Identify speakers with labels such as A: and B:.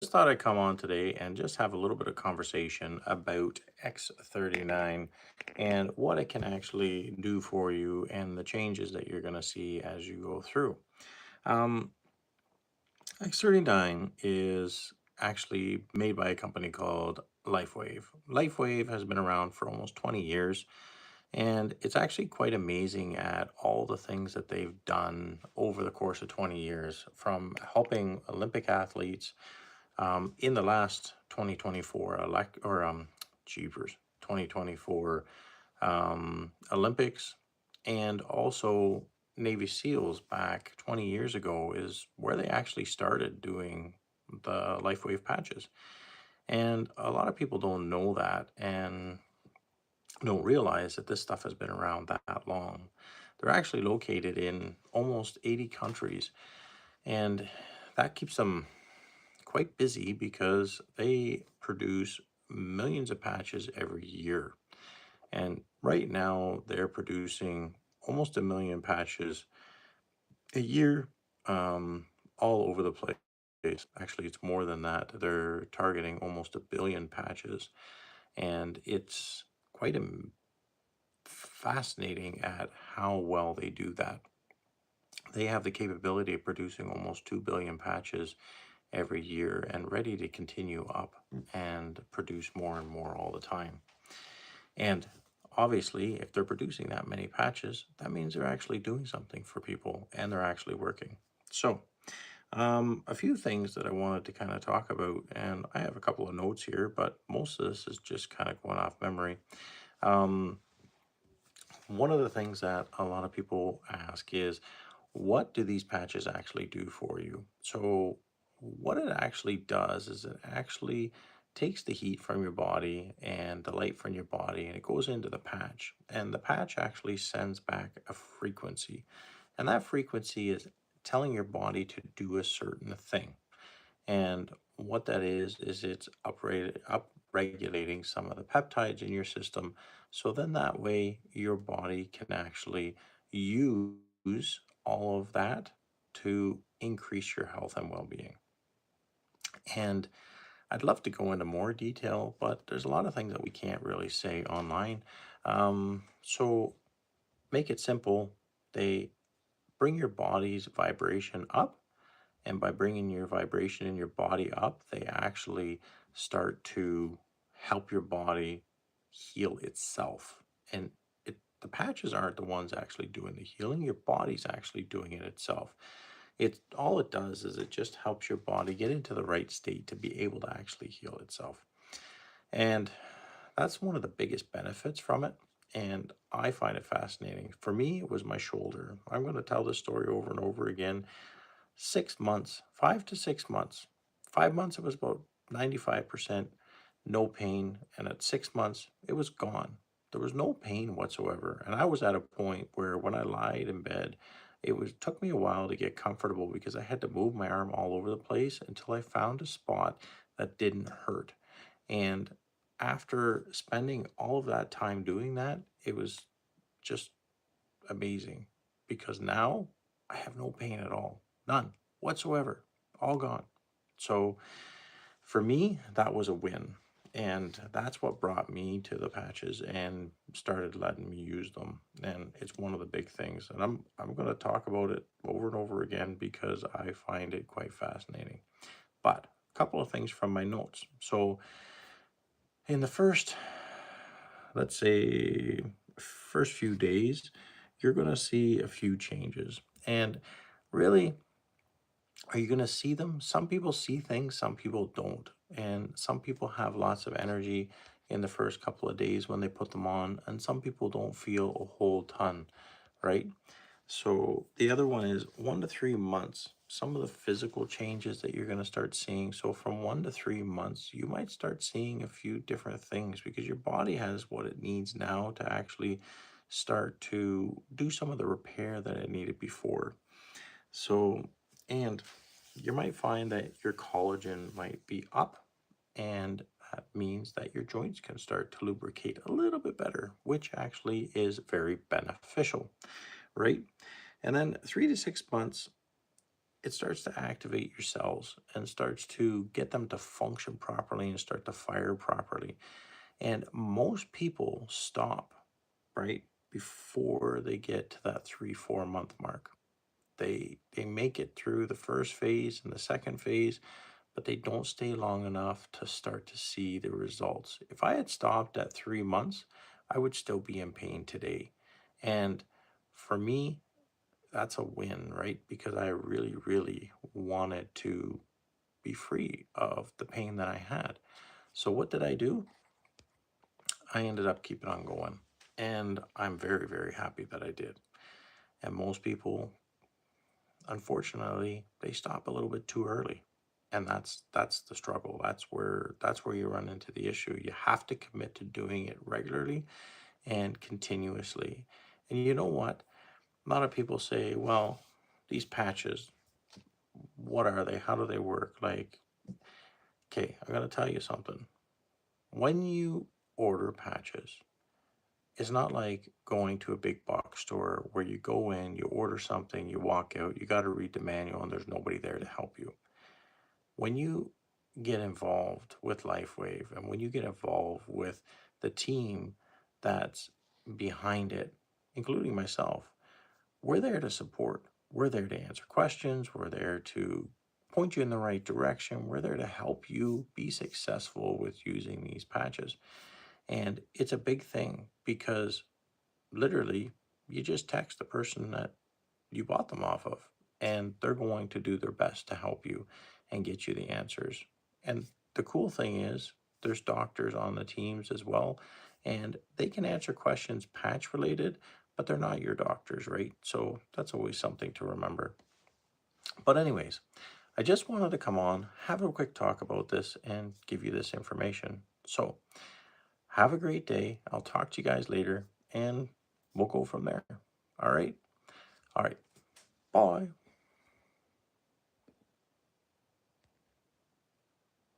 A: Just thought I'd come on today and just have a little bit of conversation about X39 and what it can actually do for you and the changes that you're going to see as you go through. Um, X39 is actually made by a company called LifeWave. LifeWave has been around for almost 20 years, and it's actually quite amazing at all the things that they've done over the course of 20 years, from helping Olympic athletes in the last 2024 jeepers 2024 Olympics, and also Navy SEALs back 20 years ago is where they actually started doing the LifeWave patches. And a lot of people don't know that and don't realize that this stuff has been around that long. They're actually located in almost 80 countries, and that keeps them quite busy because they produce millions of patches every year. And right now, they're producing almost a million patches a year, all over the place. Actually, it's more than that. They're targeting almost a billion patches, and it's quite fascinating at how well they do that. They have the capability of producing almost 2 billion patches every year and ready to continue up and produce more and more all the time. And obviously, if they're producing that many patches, that means they're actually doing something for people and they're actually working. So, a few things that I wanted to kind of talk about, and I have a couple of notes here, but most of this is just kind of going off memory. Um, One of the things that a lot of people ask is, what do these patches actually do for you? So, what it actually does is it actually takes the heat from your body and the light from your body and it goes into the patch. And the patch actually sends back a frequency. And that frequency is telling your body to do a certain thing. And what that is it's upregulating some of the peptides in your system. So then that way your body can actually use all of that to increase your health and well-being. And I'd love to go into more detail, but there's a lot of things that we can't really say online. So make it simple. They bring your body's vibration up, and by bringing your vibration in your body up, they actually start to help your body heal itself. And the patches aren't the ones actually doing the healing. Your body's actually doing it itself. All it does is it just helps your body get into the right state to be able to actually heal itself. And that's one of the biggest benefits from it. And I find it fascinating. For me, it was my shoulder. I'm going to tell this story over and over again. 6 months, 5 to 6 months. 5 months, it was about 95%, no pain. And at 6 months, it was gone. There was no pain whatsoever. And I was at a point where when I lied in bed, took me a while to get comfortable because I had to move my arm all over the place until I found a spot that didn't hurt. And after spending all of that time doing that, it was just amazing because now I have no pain at all. None whatsoever. All gone. So for me, that was a win. And that's what brought me to the patches and started letting me use them. And it's one of the big things. And I'm going to talk about it over and over again because I find it quite fascinating. But a couple of things from my notes. So in the first, let's say, first few days, you're going to see a few changes. And really, are you going to see them? Some people see things, some people don't. And some people have lots of energy in the first couple of days when they put them on, and some people don't feel a whole ton, right? So the other one is 1 to 3 months. Some of the physical changes that you're going to start seeing. So from 1 to 3 months, you might start seeing a few different things because your body has what it needs now to actually start to do some of the repair that it needed before. So, and you might find that your collagen might be up, and that means that your joints can start to lubricate a little bit better, which actually is very beneficial, right? And then 3 to 6 months, it starts to activate your cells and starts to get them to function properly and start to fire properly. And most people stop right before they get to that 3 4 month mark. They make it through the first phase and the second phase, but they don't stay long enough to start to see the results. If I had stopped at 3 months, I would still be in pain today. And for me, that's a win, right? Because I really, really wanted to be free of the pain that I had. So what did I do? I ended up keeping on going. And I'm very, very happy that I did. And most people, unfortunately, they stop a little bit too early. And that's the struggle. That's where you run into the issue. You have to commit to doing it regularly and continuously. And you know what? A lot of people say, well, these patches, what are they? How do they work? Like, okay, I'm going to tell you something. When you order patches, it's not like going to a big box store where you go in, you order something, you walk out, you got to read the manual, and there's nobody there to help you. When you get involved with LifeWave and when you get involved with the team that's behind it, including myself, we're there to support. We're there to answer questions. We're there to point you in the right direction. We're there to help you be successful with using these patches. And it's a big thing because literally you just text the person that you bought them off of, and they're going to do their best to help you and get you the answers. And the cool thing is, there's doctors on the teams as well, and they can answer questions patch related, but they're not your doctors, right? So that's always something to remember. But, anyways, I just wanted to come on, have a quick talk about this, and give you this information. So, have a great day. I'll talk to you guys later, and we'll go from there. All right. All right. Bye.